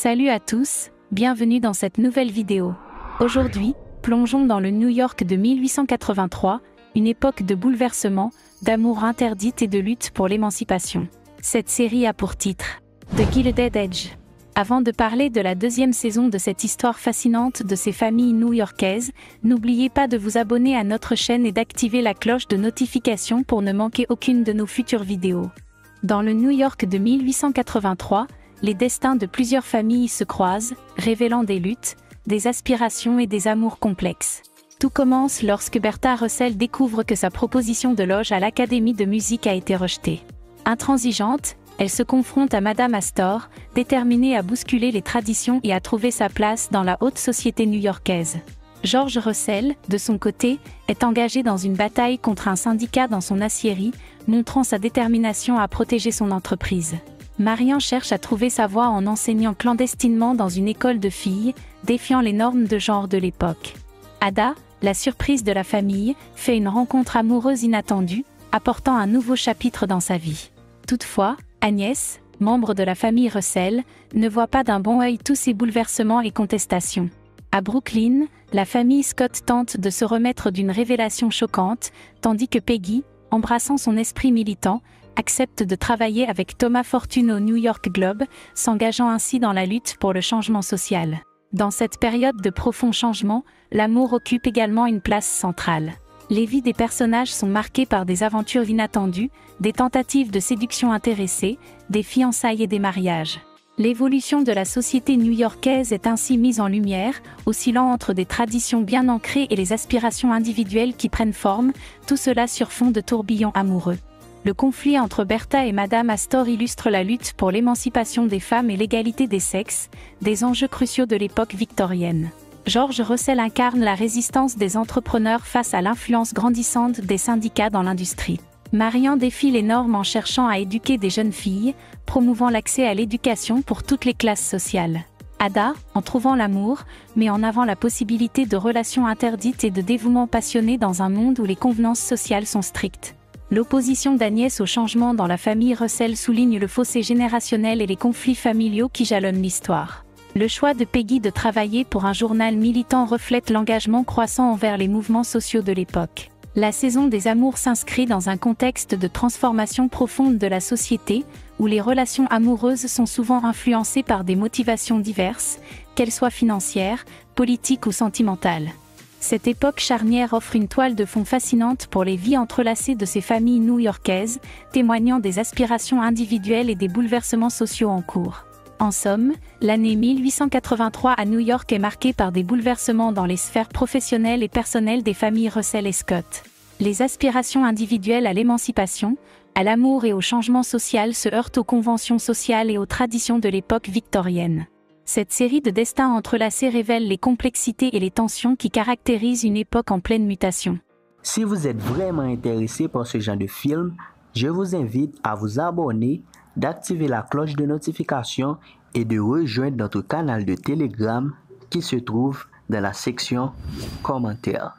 Salut à tous, bienvenue dans cette nouvelle vidéo. Aujourd'hui, plongeons dans le New York de 1883, une époque de bouleversement, d'amour interdite et de lutte pour l'émancipation. Cette série a pour titre The Gilded Age. Avant de parler de la deuxième saison de cette histoire fascinante de ces familles new-yorkaises, n'oubliez pas de vous abonner à notre chaîne et d'activer la cloche de notification pour ne manquer aucune de nos futures vidéos. Dans le New York de 1883, les destins de plusieurs familles se croisent, révélant des luttes, des aspirations et des amours complexes. Tout commence lorsque Bertha Russell découvre que sa proposition de loge à l'Académie de musique a été rejetée. Intransigeante, elle se confronte à Madame Astor, déterminée à bousculer les traditions et à trouver sa place dans la haute société new-yorkaise. George Russell, de son côté, est engagé dans une bataille contre un syndicat dans son aciérie, montrant sa détermination à protéger son entreprise. Marian cherche à trouver sa voie en enseignant clandestinement dans une école de filles, défiant les normes de genre de l'époque. Ada, la surprise de la famille, fait une rencontre amoureuse inattendue, apportant un nouveau chapitre dans sa vie. Toutefois, Agnès, membre de la famille Russell, ne voit pas d'un bon œil tous ces bouleversements et contestations. À Brooklyn, la famille Scott tente de se remettre d'une révélation choquante, tandis que Peggy, embrassant son esprit militant, accepte de travailler avec Thomas Fortune au New York Globe, s'engageant ainsi dans la lutte pour le changement social. Dans cette période de profond changement, l'amour occupe également une place centrale. Les vies des personnages sont marquées par des aventures inattendues, des tentatives de séduction intéressées, des fiançailles et des mariages. L'évolution de la société new-yorkaise est ainsi mise en lumière, oscillant entre des traditions bien ancrées et les aspirations individuelles qui prennent forme, tout cela sur fond de tourbillons amoureux. Le conflit entre Bertha et Madame Astor illustre la lutte pour l'émancipation des femmes et l'égalité des sexes, des enjeux cruciaux de l'époque victorienne. George Russell incarne la résistance des entrepreneurs face à l'influence grandissante des syndicats dans l'industrie. Marian défie les normes en cherchant à éduquer des jeunes filles, promouvant l'accès à l'éducation pour toutes les classes sociales. Ada, en trouvant l'amour, met en avant la possibilité de relations interdites et de dévouement passionné dans un monde où les convenances sociales sont strictes. L'opposition d'Agnès au changement dans la famille Russell souligne le fossé générationnel et les conflits familiaux qui jalonnent l'histoire. Le choix de Peggy de travailler pour un journal militant reflète l'engagement croissant envers les mouvements sociaux de l'époque. La saison des amours s'inscrit dans un contexte de transformation profonde de la société, où les relations amoureuses sont souvent influencées par des motivations diverses, qu'elles soient financières, politiques ou sentimentales. Cette époque charnière offre une toile de fond fascinante pour les vies entrelacées de ces familles new-yorkaises, témoignant des aspirations individuelles et des bouleversements sociaux en cours. En somme, l'année 1883 à New York est marquée par des bouleversements dans les sphères professionnelles et personnelles des familles Russell et Scott. Les aspirations individuelles à l'émancipation, à l'amour et au changement social se heurtent aux conventions sociales et aux traditions de l'époque victorienne. Cette série de destins entrelacés révèle les complexités et les tensions qui caractérisent une époque en pleine mutation. Si vous êtes vraiment intéressé par ce genre de film, je vous invite à vous abonner, d'activer la cloche de notification et de rejoindre notre canal de Telegram qui se trouve dans la section commentaires.